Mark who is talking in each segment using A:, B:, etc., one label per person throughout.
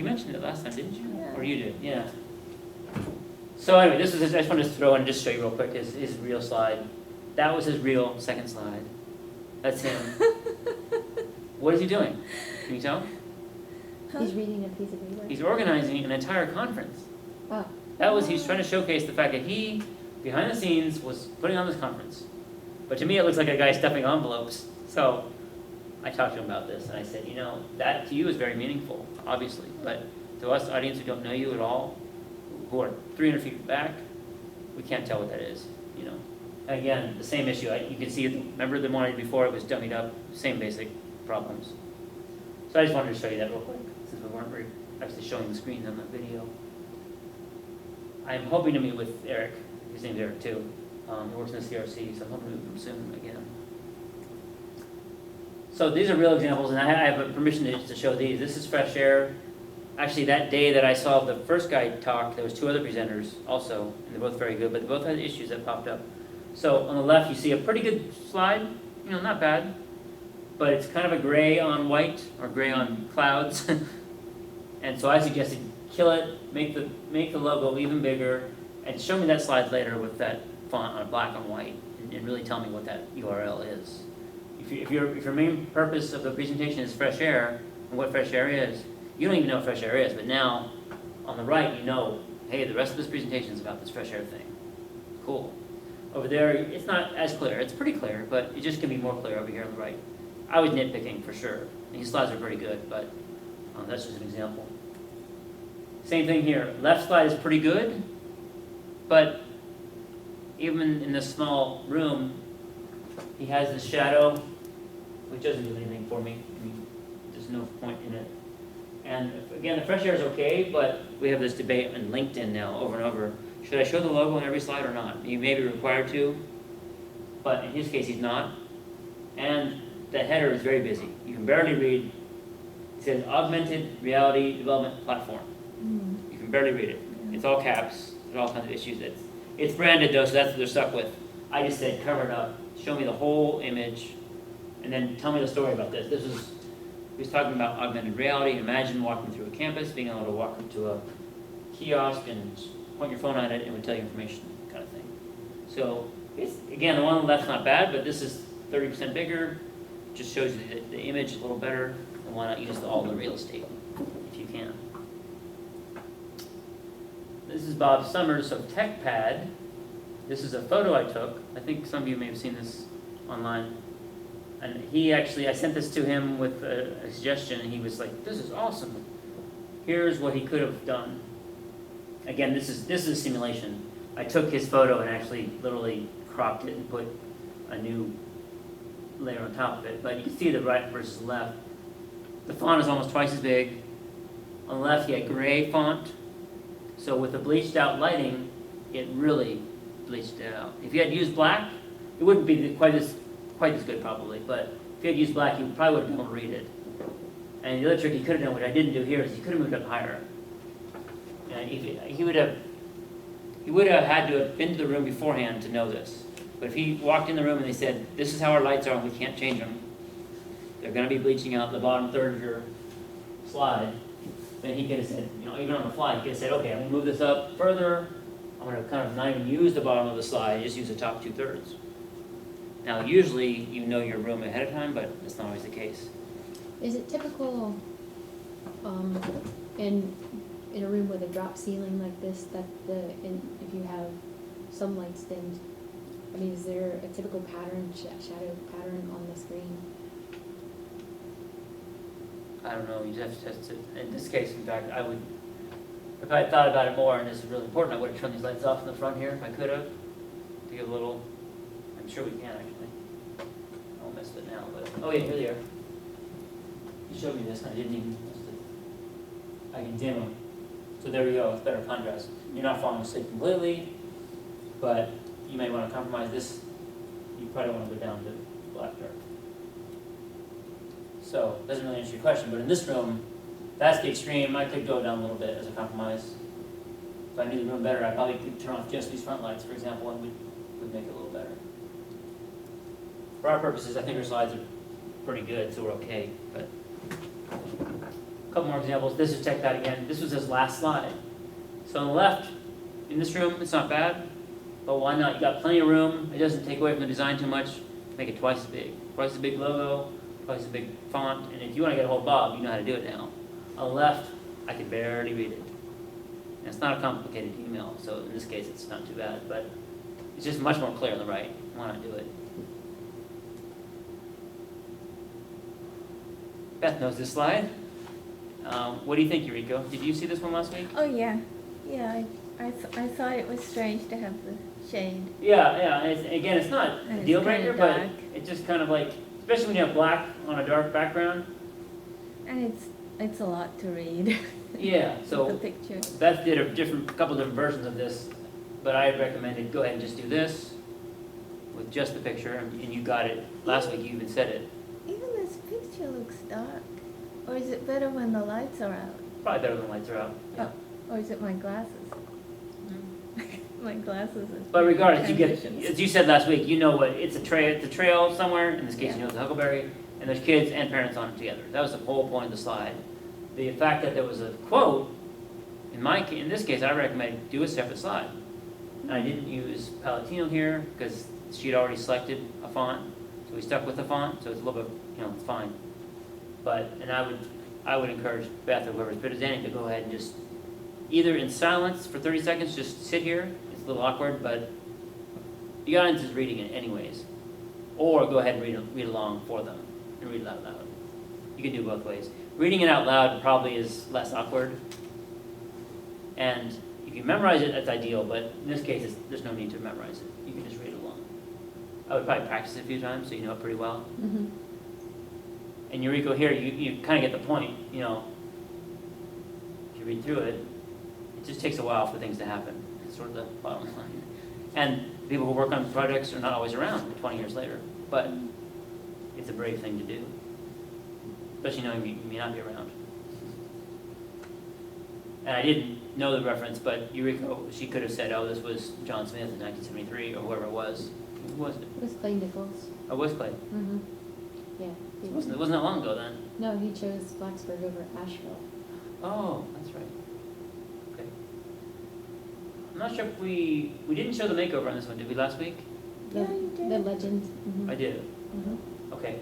A: you mentioned it last time, didn't you?
B: Yeah.
A: Or you did, yeah. So anyway, this is, I just wanted to throw in and just show you real quick his real slide. That was his real second slide. That's him. What is he doing? Can you tell?
C: He's reading a piece of paper.
A: He's organizing an entire conference.
C: Oh.
A: He's trying to showcase the fact that he, behind the scenes, was putting on this conference. But to me, it looks like a guy stuffing envelopes. So I talked to him about this, and I said, that to you is very meaningful, obviously. But to us, audience who don't know you at all, who are 300 feet back, we can't tell what that is, And again, the same issue. You can see, remember the morning before, it was dummied up, same basic problems. So I just wanted to show you that real quick, since we weren't actually showing the screens on that video. I'm hoping to meet with Eric. His name's Eric too. He works in the CRC, so I'm hoping to meet him soon again. So these are real examples, and I have permission to show these. This is Fresh Air. Actually, that day that I saw the first guy talk, there was 2 other presenters also, and they're both very good, but they both had issues that popped up. So on the left, you see a pretty good slide, not bad, but it's kind of a gray on white, or gray on clouds. And so I suggested kill it, make the logo even bigger, and show me that slide later with that font on black and white, and really tell me what that URL is. If your main purpose of the presentation is Fresh Air, and what Fresh Air is, you don't even know what Fresh Air is, but now, on the right, hey, the rest of this presentation is about this Fresh Air thing. Cool. Over there, it's not as clear. It's pretty clear, but it just can be more clear over here on the right. I was nitpicking for sure. These slides are pretty good, but that's just an example. Same thing here. Left slide is pretty good, but even in this small room, he has this shadow, which doesn't do anything for me. There's no point in it. And again, the Fresh Air is okay, but we have this debate on LinkedIn now over and over. Should I show the logo on every slide or not? You may be required to, but in his case, he's not. And the header is very busy. You can barely read. It says Augmented Reality Development Platform. You can barely read it. It's all caps. There's all kinds of issues. It's branded though, so that's what they're stuck with. I just said cover it up. Show me the whole image, and then tell me the story about this. He was talking about augmented reality. Imagine walking through a campus, being able to walk up to a kiosk and point your phone at it, and it would tell you information, kind of thing. So, again, the one on the left's not bad, but this is 30% bigger. Just shows you the image is a little better, and why not use all the real estate, if you can. This is Bob Summers of TechPad. This is a photo I took. I think some of you may have seen this online. And I sent this to him with a suggestion, and he was like, this is awesome. Here's what he could have done. Again, this is a simulation. I took his photo and actually literally cropped it and put a new layer on top of it. But you can see the right versus left. The font is almost twice as big. On the left, you had gray font. So with the bleached out lighting, it really bleached it out. If you had used black, it wouldn't be quite as good probably, but if you had used black, you probably would have been able to read it. And the other trick he could have done, which I didn't do here, is he could have moved up higher. And he would have had to have been to the room beforehand to know this. But if he walked in the room and they said, this is how our lights are and we can't change them, they're going to be bleaching out the bottom third of your slide, then he could have said, even on the fly, he could have said, okay, I'm going to move this up further. I'm going to kind of not even use the bottom of the slide, just use the top 2/3. Now, usually you know your room ahead of time, but that's not always the case.
C: Is it typical in a room with a drop ceiling like this that if you have some lights dimmed, is there a typical pattern, shadow pattern on the screen?
A: I don't know. You just have to test it. In this case, in fact, I would, if I had thought about it more, and this is really important, I would have turned these lights off in the front here if I could have, to give a little. I'm sure we can actually. I won't mess with it now, but oh yeah, here they are. You showed me this, and I didn't even. I can dim them. So there we go. It's better contrast. You're not falling asleep completely, but you may want to compromise this. You probably want to go down to black dark. So it doesn't really answer your question, but in this room, that's the extreme. I could go down a little bit as a compromise. If I knew the room better, I probably could turn off just these front lights, for example, and would make it a little better. For our purposes, I think our slides are pretty good, so we're okay. But couple more examples. This is checked out again. This was his last slide. So on the left, in this room, it's not bad, but why not? You got plenty of room. It doesn't take away from the design too much. Make it twice as big. Twice as big logo, twice as big font. And if you want to get a hold of Bob, you know how to do it now. On the left, I can barely read it. And it's not a complicated email, so in this case, it's not too bad, but it's just much more clear on the right. Why not do it? Beth knows this slide. What do you think, Eureka? Did you see this one last week?
B: Oh, yeah. Yeah, I thought it was strange to have the shade.
A: Yeah. And again, it's not
B: And
A: a
B: it's
A: deal
B: kinda
A: breaker, but
B: dark.
A: it's just kind of like, especially when you have black on a dark background.
B: And it's a lot to read.
A: Yeah,
B: The
A: so
B: picture.
A: Beth did a couple different versions of this, but I recommended go ahead and just do this with just the picture, and you got it. Last week you even said it.
B: Even this picture looks dark. Or is it better when the lights are out?
A: Probably better when the lights are out. Yeah.
B: Or is it my glasses? My glasses is.
A: But regardless, you get,
B: transitions.
A: as you said last week, you know what, it's a trail somewhere, in this case, you
B: Yeah.
A: know it's Huckleberry, and there's kids and parents on it together. That was the whole point of the slide. The fact that there was a quote, in this case, I recommend do a separate slide. And I didn't use Palatino here, because she'd already selected a font, so we stuck with the font, so it's a little bit, it's fine. But, and I would encourage Beth or whoever's presenting to go ahead and just, either in silence for 30 seconds, just sit here. It's a little awkward, but the audience is reading it anyways. Or go ahead and read along for them and read it out loud. You can do both ways. Reading it out loud probably is less awkward. And if you memorize it, that's ideal, but in this case, there's no need to memorize it. You can just read it along. I would probably practice it a few times so you know it pretty well.
C: Mm-hmm.
A: And Eureka here, you kind of get the point, If you read through it, it just takes a while for things to happen. It's sort of the bottom line. And people who work on projects are not always around 20 years later, but it's a brave thing to do. Especially knowing you may not be around. And I didn't know the reference, but Eureka, she could have said, oh, this was John Smith in 1973, or whoever it was. Who was it?
C: It was Clay Nichols.
A: Oh, it was Clay.
C: Mm-hmm. Yeah.
A: It wasn't that long ago then.
C: No, he chose Blacksburg over Asheville.
A: Oh, that's right. Okay. I'm not sure if we didn't show the makeover on this one, did we, last week?
B: Yeah, you did.
C: The legend. Mm-hmm.
A: I did.
C: Mm-hmm.
A: Okay.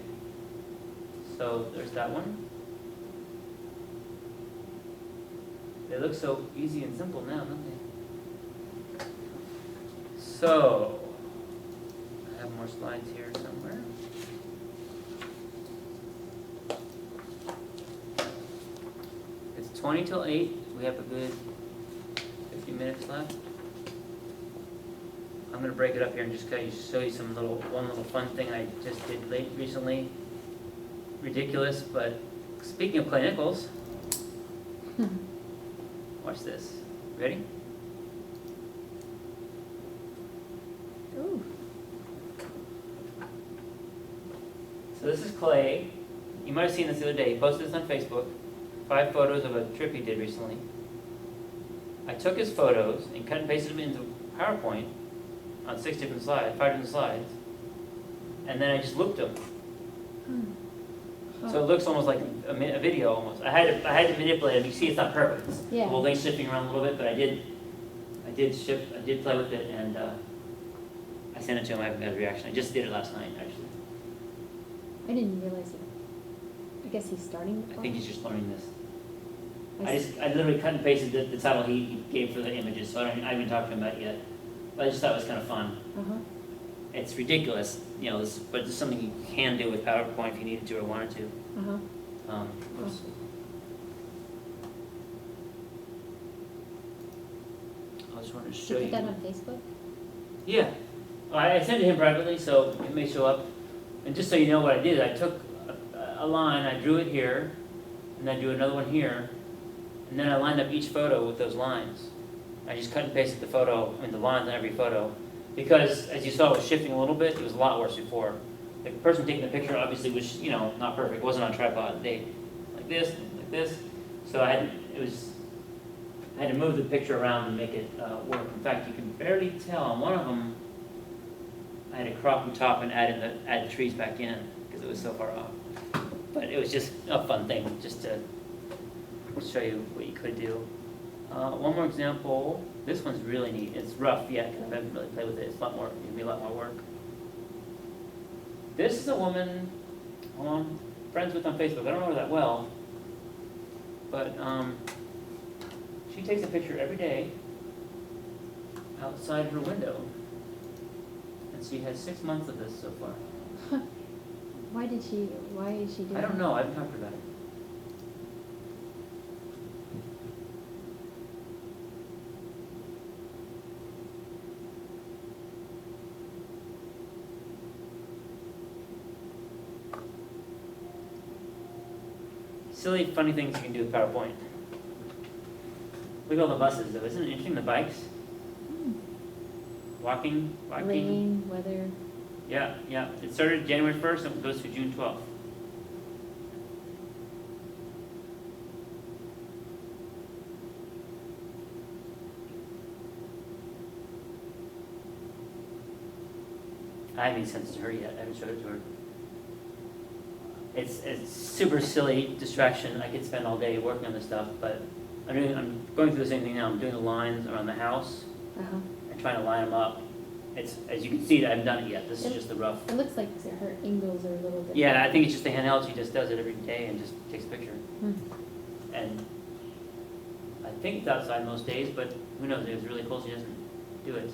A: So there's that one. They look so easy and simple now, don't they? So, I have more slides here somewhere. It's 20 till 8. We have a good 50 minutes left. I'm going to break it up here and just kind of show you one little fun thing I just did recently. Ridiculous, but speaking of Clay Nichols, watch this. Ready?
B: Ooh.
A: So this is Clay. You might have seen this the other day. He posted this on Facebook. 5 photos of a trip he did recently. I took his photos and cut and pasted them into PowerPoint on 5 different slides, and then I just looped them. So it looks almost like a video almost. I had to manipulate it. You see, it's not perfect. It's
C: Yeah.
A: a little thing shifting around a little bit, but I did play with it, and I sent it to him. I haven't got a reaction. I just did it last night, actually.
C: I didn't realize it. I guess he's starting.
A: I think he's just learning this.
C: I s-
A: I literally cut and pasted the title he gave for the images, so I haven't talked to him about it yet. But I just thought it was kind of fun.
C: Uh-huh.
A: It's ridiculous, but it's something you can do with PowerPoint if you needed to or wanted to.
C: Uh-huh.
A: Oops. I just wanted to
C: Did
A: show
C: you
A: you.
C: put that on Facebook?
A: Yeah. I sent it to him privately, so it may show up. And just so you know what I did, I took a line, I drew it here, and then I drew another one here, and then I lined up each photo with those lines. I just cut and pasted the lines on every photo. Because, as you saw, it was shifting a little bit. It was a lot worse before. The person taking the picture obviously was, not perfect. It wasn't on tripod. They, like this. So I had to move the picture around and make it work. In fact, you can barely tell. On one of them, I had to crop the top and add the trees back in because it was so far off. But it was just a fun thing, just to We'll show you what you could do. One more example. This one's really neat. It's rough yet because I haven't really played with it. It's a lot more. It'll be a lot more work. This is a woman who I'm friends with on Facebook. I don't know her that well, but she takes a picture every day outside her window, and she has 6 months of this so far.
C: Why is she doing
A: I don't know. I haven't talked to her about it. Silly, funny things you can do with PowerPoint. Look at all the buses, though. Isn't it interesting? The bikes,
C: Hmm.
A: walking.
C: Rain, weather.
A: Yeah, yeah. It started January 1st and it goes through June 12th. I haven't sent it to her yet. I haven't showed it to her. It's super silly distraction. I could spend all day working on this stuff, but I'm going through the same thing now. I'm doing the lines around the house
C: Uh-huh.
A: and trying to line them up. It's, as you can see, I haven't done it yet. This is just the rough.
C: It looks like her angles are a little bit.
A: Yeah, I think it's just the handheld. She just does it every day and just takes a picture.
C: Hmm.
A: And I think it's outside most days, but who knows? If it's really cold, she doesn't do it.